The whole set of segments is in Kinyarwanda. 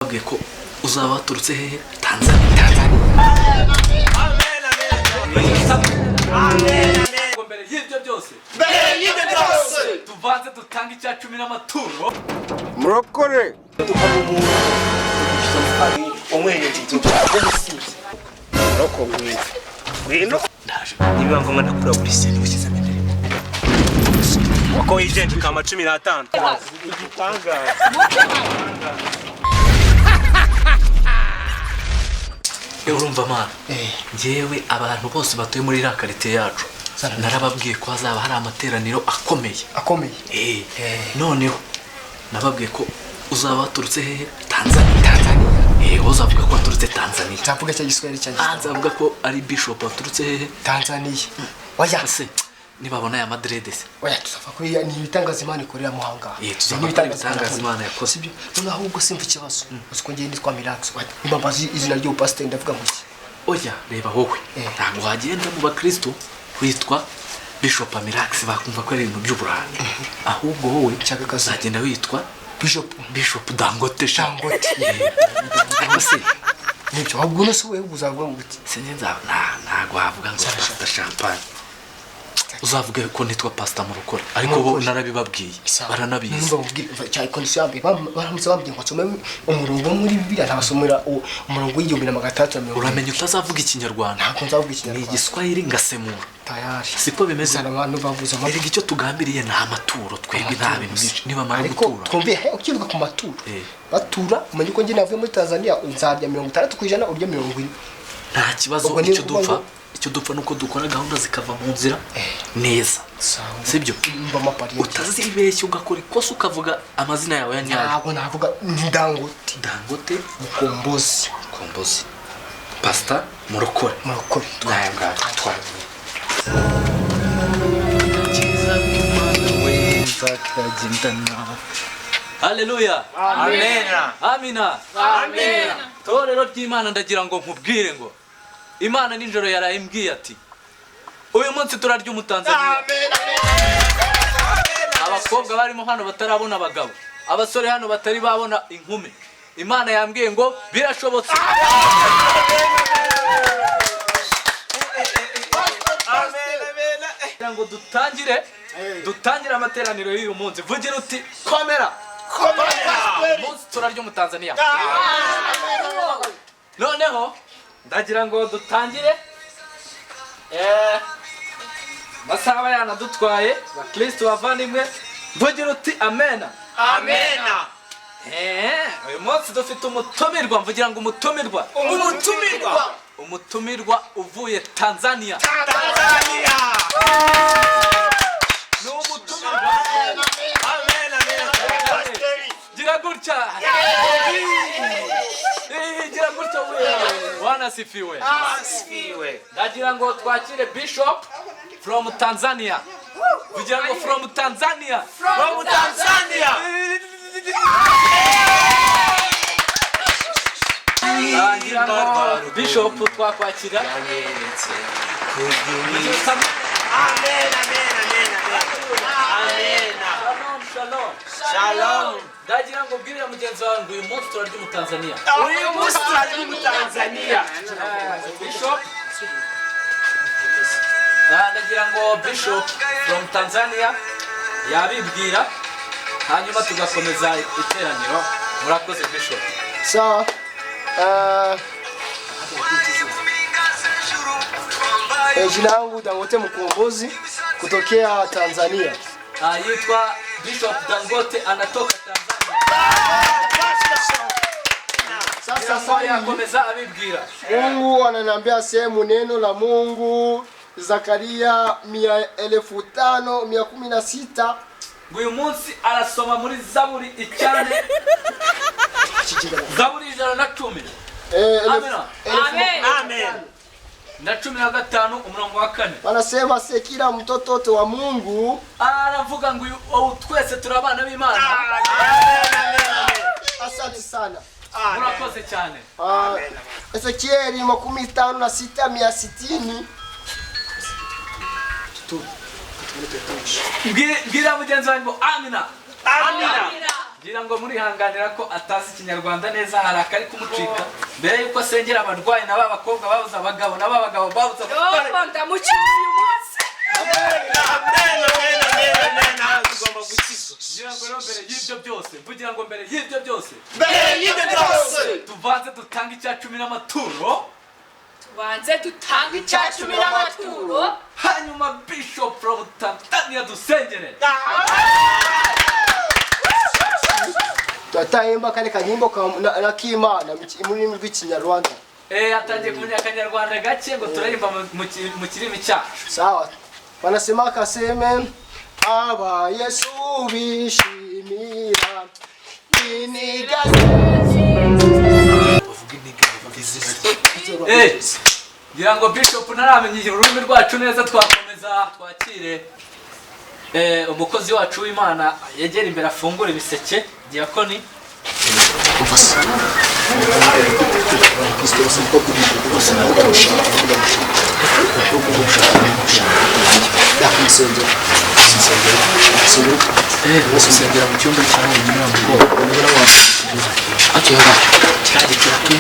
Babwiye ko uzaba waturutse hehe? Tanzania. Mbere y'ibyo byose tuvanze dutanga icya 10 n'amaturo. Murokore Muroko ngwino ndaje niba ngombwa ndakura buri senti ushyize mbere wako wijenje kama 15 tanga urumva mana ngewe abantu bose batuye muri iriya karite yacu narababwiye ko hazaba hari amateraniro akomeye noneho nababwiye ko uzaba waturutse hehe? Tanzania. Uzavuga ko waturutse Tanzania. Nzavuga cyo Giswahili cyane. Nzavuga ko ari bishop waturutse hehe? Tanzania. Oya se nibabona ya Madrid se. Oya tuzavuga ko ni ibitangaza Imana ikorera Muhanga. Tuzavuga ibitangaza Imana yakoze ibyo. None ahubwo simva ikibazo. Uko ngiye nitwa Mirax. Imbabazi izina ryo pastor ndavuga ngo iki? Oya reba wowe. Ntabwo wagenda mu bakristo witwa Bishop Mirax bakumva ko ari ibintu by'uburanga. Ahubwo wowe uzagenda witwa Bishop Dangote. Ase nibyo ahubwo no sowe uzavuga ngo iki? Senye ntago wavuga ngo Pastor Champagne. Uzavuga ko nitwa Pastor Murokore ariko bo narabibabwiye baranabizi. Nimba ubwira cyane konsiambe baramutse bambye ngo nsome umurongo muri Bibiliya ntabasomera umurongo w'igihumbi na magatatu. Uramenye utazavuga ikinyarwanda. Ntabwo nzavuga ikinyarwanda. Ni Igiswahili ngasemura. Tayari. Siko bimeze abantu bavuza amavuga icyo tugambiriye nta maturo twebwe nta bintu byinshi niba mara gutura. Twumviye ukivuga ku maturo. Batura umenye ko ngiye navuye muri Tanzania nzarya 60% urya 40. Nta kibazo icyo dupfa nuko dukora gahunda zikava mu nzira neza. Sibyo utazibeshye ugakora ikosa ukavuga amazina yawe ya nyayo. Ntabwo navuga Dangote Mukombozi Pastor Murokore twayanga twari Haleluya. Amena. Amina. Amena. Torero ry'Imana ndagira ngo nkubwire ngo Imana ninjoro yarayimbwiye ati uyu munsi turarya umutanzania. Abakobwa barimo hano batarabona abagabo, abasore hano batari babona inkumi, Imana yambwiye ngo birashobotse. Ngo dutangire amateraniro y'uyu munsi. Vugira uti komera. Munsi turarya umutanzania. Noneho ndagira ngo dutangire masaha yana dutwaye bakristo bavandimwe. Vugira uti amena. Uyu munsi dufite umutumirwa. Mvugira ngo umutumirwa uvuye Tanzania. No umutumirwa. Gira gutya wewe. Wanasifiwe. Ndagira ngo twakire Bishop from Tanzania. Vugira ngo from Tanzania. Ndagira ngo Bishop twakwakira. Shalom. Ndagira ngo bwirira mugenzi wawe ngo uyu munsi turarya umutanzania. Bishop. Ndagira ngo Bishop from Tanzania yabibwira hanyuma tugakomeza iteraniro. Murakoze Bishop. So jina langu Dangote Mukombozi kutokea Tanzania. Yitwa Bishop Dangote anatoka Tanzania. Sasa yakomeza abibwira. Mungu ananiambia sehemu neno la Mungu Zakaria 1516. Uyu munsi arasoma muri Zaburi icyane. Zaburi 110. Amen. Na 15 umurongo wa 4. Wanasema sekira mtoto wa Mungu. Aravuga ngo twese turabana b'Imana. Asante sana. Murakoze cyane. Ezekieli 56:60. Bwira mugenzi wangu amina. ngira ngo murihanganira ko atazi ikinyarwanda neza, hari akari kumucika mbere yuko asengera abarwayi na babakobwa babuze abagabo na babagabo babuze abagore. Ndamuciye uyu munsi. Tugomba gukizwa. Ngira ngo rero mbere y'ibyo byose, mvugira ngo mbere y'ibyo byose, tuvanze dutanga icya 10 n'amaturo. Tubanze dutanga icya 10 n'amaturo. Hanyuma Bishop from Tanzania dusengere. Tatahemba kane kanyimbo na Kimana mu rurimi rw'ikinyarwanda. Atangiye kumenya akanyarwanda gake ngo turarimba mu kirimi cyacu. Sawa. Wanasema kaseme aba Yesu bishimira iniga. Ngira ngo Bishop ntaramenye ururimi rwacu neza, twakomeza twakire umukozi wacu w'Imana yegera imbere afungura ibiseke. Diakoni Musengera mu cyumba cyawe nyuma ngo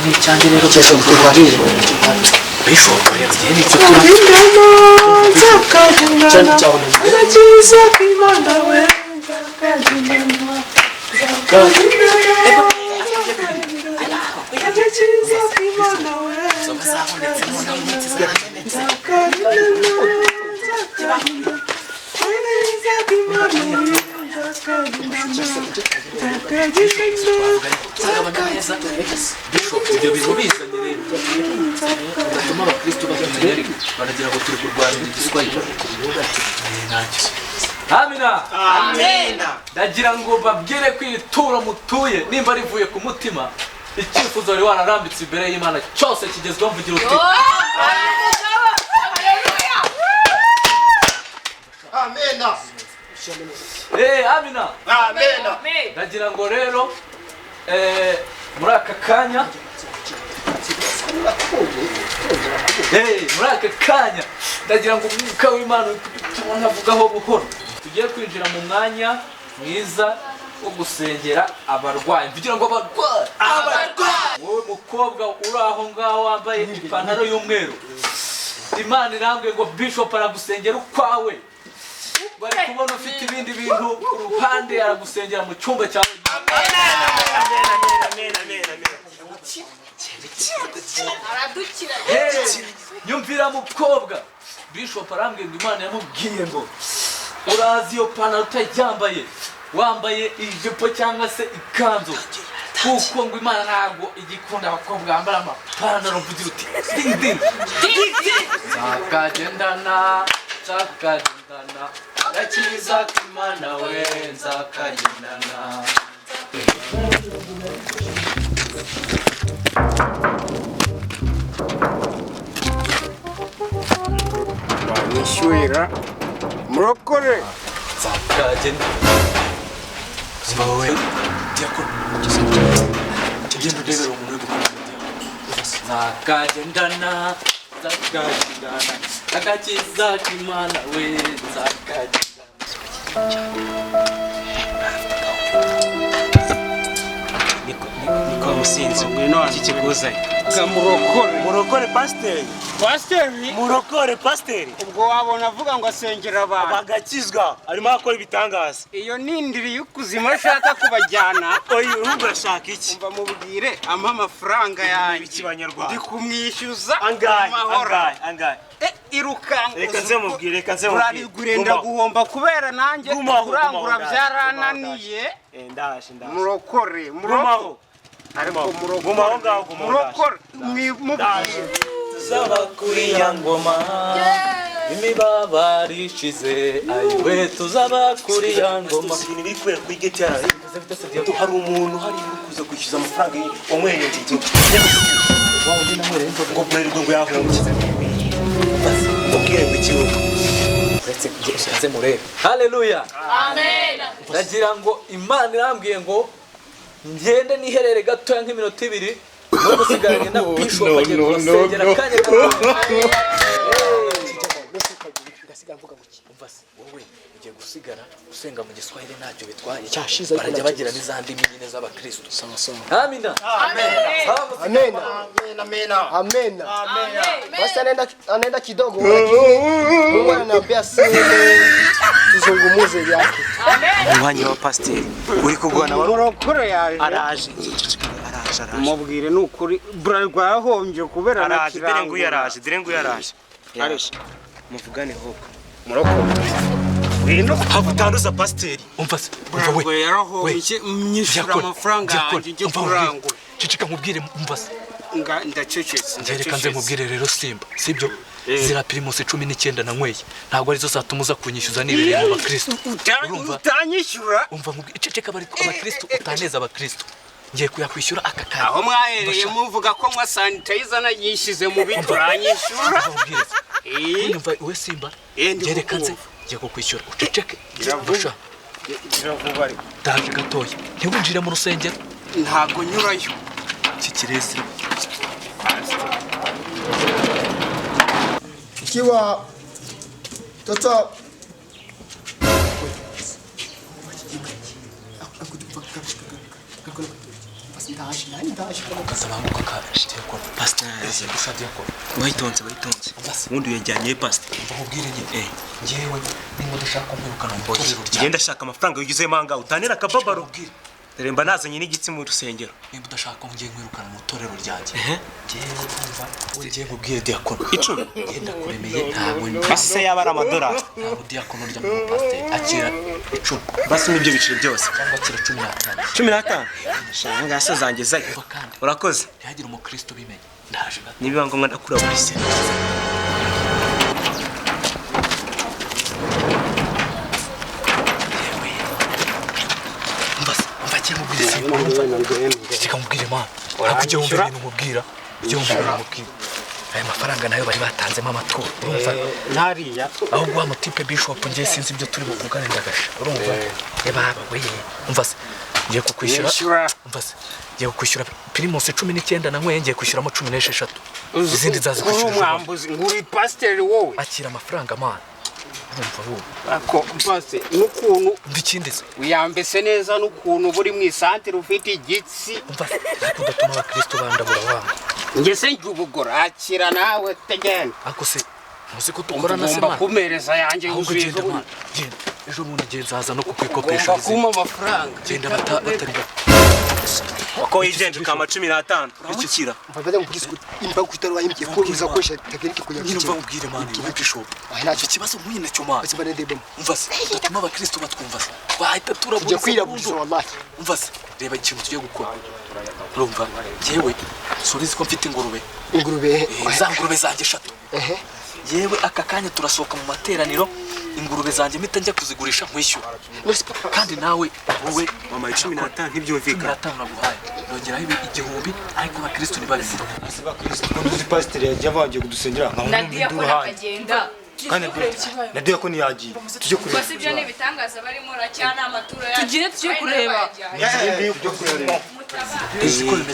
ni cyane rero cyose kubarira Bishop yagiye ni ibyo bintu bizanye rero bigatuma abakristo batumenya, ariko baragira ngo turi kurwanira igiswahili. Amina. Amina. Ndagira ngo babwire ko ituro mutuye nimba rivuye ku mutima, icyifuzo wari wararambitse imbere y'Imana cyose kigezweho, mvugira uti Amena. Amina. Amina. Ndagira ngo rero muri aka kanya ndagira ngo umwuka w'Imana tubona avugaho buhoro, tugiye kwinjira mu mwanya mwiza wo gusengera abarwayi. Kugira ngo abarwayi, wowe mukobwa uri aho ngaho wambaye ipantaro y'umweru, Imana irambwiye ngo Bishop aragusengera ukwawe. Bari kubona ufite ibindi bintu ku ruhande, aragusengera mu cyumba cyawe. Aradukira. Nyumvira mukobwa, Bishop arambwiye ngo Imana yamubwiye ngo urazi iyo pantaro utayambaye, wambaye ijipo cyangwa se ikanzu, kuko ngo Imana ntabwo igikunda abakobwa bambara amapantaro. Mvugira uti ding nzakagendana agakiza k'Imana we, nzakagendana. Nishyurira murokore nzakagendana. Wowe Diakoni kigenda udebera umuntu uri gukora nzakagendana agakiza k'Imana we, nzakagendana. Niko musinzi iki kiguzanye murokore pasiteri murokore pasiteri, ubwo wabona avuga ngo asengera abantu bagakizwa, arimo akora ibitangaza. iyo nindiri y'ukuzima ashaka kubajyana. Oya urumva urashaka iki? Umva mubwire ampa amafaranga yanjye Ikibanyarwanda ndi kumwishyuza angahe irukanka. Reka nze mubwire urarigurenda guhomba kubera nanjye kurangura byarananiye. Ndaje murokore ariko murokore mubwire Tuzabakuri ya ngoma imibabaro ishize, ayiwe tuzabakuri ya ngoma. Sinibikwiye kwigeta hari umuntu hari kuza kwishyuza amafaranga wamwereye inzu ngo brerwa ngo yahungize ubwire bw'ikibuga uretse murebe. Haleluya. Amen. Ndagira ngo Imana irambwiye ngo ngende niherere gatoya nk'iminota 2 no gusigaranye na Bishop agiye gusengera kanya pastor avuga guki umva se wowe ugiye gusigara usenga mu giswahili ntacyo bitwaye Cyashize ariko barajya nacyo. bagira n'izandi ndimi nyine z'abakristo sawa sawa amina amen amen basi anaenda kidogo Mungu ananiambia tuzungumuze yake umwanya wa pasiteri uri kugwana wari murokore yaje araje mubwire nukuri Bralirwa yahombye kubera na kirango dore nguyu yaraje muvugane hoko murokore wino havutanduza pasiteri umva se Bralirwa yarahombye myishura amafaranga yanjye njye kurangura cicika nkubwire umva se ndacecetse ngereka nze nkubwire rero Simba sibyo zira primus 19 nanyweye ntabwo arizo zatuma uza kunyishyuza nibereye mu bakristo utanyishyura umva nkubwire cicika bari abakristo utaneza abakristo ngiye kuyakwishyura aka kanya aho mwahereye muvuga ko mwa sanitizer nayishize mu bituranyishyura umva we Simba ngereka nze ngiye kukwishyura uceceke Iravuga ariko ndaje gatoya ntiwinjire mu rusengero ntago nyurayo kikirezi ikiwa toto kazabanguka ka diako pastor gusa diako wayitonze ubundi yajyanye pasiteri ubwire ngewe niba udashaka kwirukana mu itorero ryawe ngenda shaka amafaranga yugize manga utanira akababaro remba nazanye n'igitsi mu rusengero niba udashaka ngiye kwirukana mu itorero ryanjye ngewe kumva ngiye kubwira diakono icumi ngenda kuremeye ntabwo basi se yaba ari amadolari ntabwo diakono rya mu pastor akira 10 basi n'ibyo biciro byose cyangwa akira 15 shanga yaso zanjye zayo kandi urakoze yagira umukristo bimenye ndaje gato nibiba ngombwa ndakura buri se kikamubwira imana hakujya wumva ibintu mubwira aya mafaranga nayo bari batanzemo amaturo urumva ntariya aho guha amatipe bishop ngiye sinzi ibyo turi buvugane ndagasha urumva baba we umva se ngiye kukwishyura umva se ngiye kukwishyura primus 19 nanyweye ngiye kwishyuramo 16 izindi zazi kwishyura umwambuzi nguri pasiteri wowe akira amafaranga mana urumva wowe ako pasiteri n'ukuntu ndikindi se uyambese neza n'ukuntu buri mu isantere ufite igitsi umva ariko udatuma abakristo bandabura wanga ngese njubugora akira nawe tegenda ako se muzi ko dukora na semana kumereza yanjye yuzuye genda ejo bundi ngenzaza no kukwikopesha kuma amafaranga genda batari wako wigenje kama 15 ukikira mfadhali mpolisi impa kutarwa imke kuza kwesha tekiniki kuya nyumva ubwire mani wa bishop icyo kibazo muyi nacyo mani basibane ndebemo umva se datuma abakristo batwumva se bahita turabura tujya kwirabuza wallahi umva se reba ikintu tugiye gukora urumva yewe surizi ko mfite ingurube za ngurube zanjye 3 yewe aka kanya turasohoka mu materaniro ingurube zanjye mpita njya kuzigurisha nkwishyura kandi nawe wowe mama 15 ntibyumvikana 15 naguhaye nongeraho igihumbi ariko abakristo ntibabifite abakristo muri pasiteri yajya bagiye kudusengera Nadia ko nakagenda na diakoni yagiye tujye kureba basi ibyo nibitangaza barimo racyana amaturo yacu tujye kureba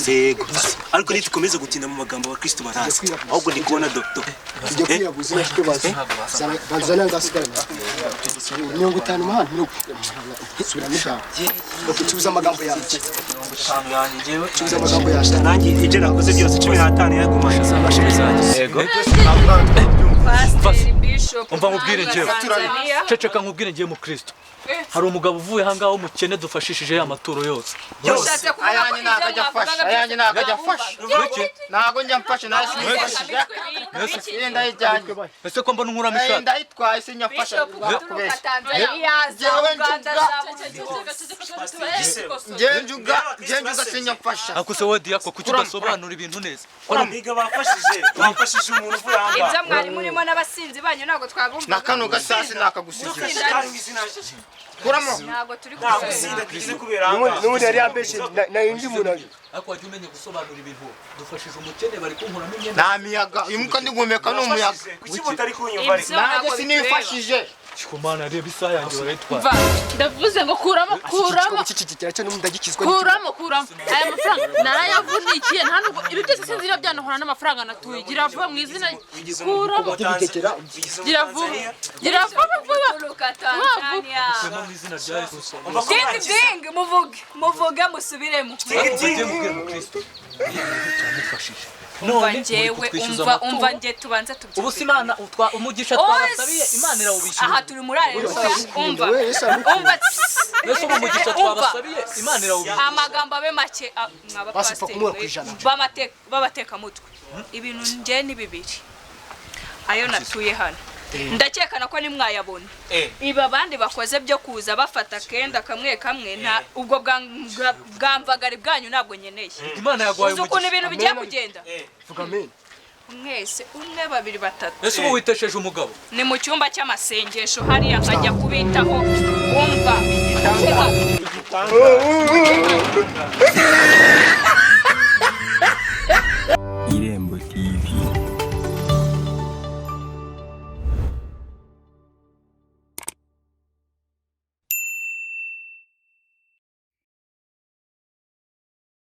yego ariko nitukomeza gutinda mu magambo abakristo barazi ahubwo ndi kubona doctor tujya kwirabuza icyo bazi banzana ngasigara 50 mahana subira n'ibyawe tubuza amagambo yawe tubuza amagambo yawe nanjye ibyo nakoze byose 15 yagumanye yego Pastor Bishop umva nkubwire ngewe ceceka nkubwire ngewe mu Kristo hari umugabo uvuye hanga wo mukene dufashishije ya maturo yose ayanjye nakajya afasha ntago njya mfasha nawe sinifashije yenda yijyanye ese ko mbona unkuramo ishati ndayitwaye sinyafasha ngenjuga sinyafasha ako se wowe diako kuki udasobanura ibintu neza biga bafashije umuntu uvuye hanga ibyo mwari murimo n'abasinzi banyu ntabwo twagumva nakano gasasi nakagusigira kuramo ntabwo turi gusobanura bize kubera hanga n'ubundi yari yambeshe na indi munabi ariko wajya umenya gusobanura ibintu dufashije umukene bari kunkuramo imyenda nta miyaga uyu muka ndigumeka n'umuyaga kuki mutari kunyumva ariko nanjye sinifashije Shikumana reba isaha yanjye barayitwara. Va, ndavuze ngo kuramo. cyo n'umudagikizwa Kuramo. Aya mafaranga narayavunikiye nta nubwo ibi byose sinzi niba byanahura n'amafaranga natuye. Gira vuba mu izina. Kuramo. Gira vuba. Tanzania. Mu izina rya Yesu. Ding muvuge musubiremo. Umva njyewe umva nje tubanza tubyumve. Ubu Imana umugisha twabasabiye Imana irawubishyura. Aha turi muri ayo umva. Yesu umugisha twabasabiye Imana irawubishyura. Amagambo abe make mwabapasiteri babateka mutwe. Ibintu nje ni bibiri. Ayo natuye hano. Ndakekana ko nimwayabona. Iba bandi bakoze byo kuza bafata kenda kamwe nta ubwo bwamvagari bwanyu ntabwo nyeneye. Imana yagwaye umugisha. Uko ibintu bigiye kugenda. Vuga amen. Mwese umwe babiri batatu. Ese ubu witesheje umugabo. Ni mu cyumba cy'amasengesho hariya nkajya kubitaho. Umva.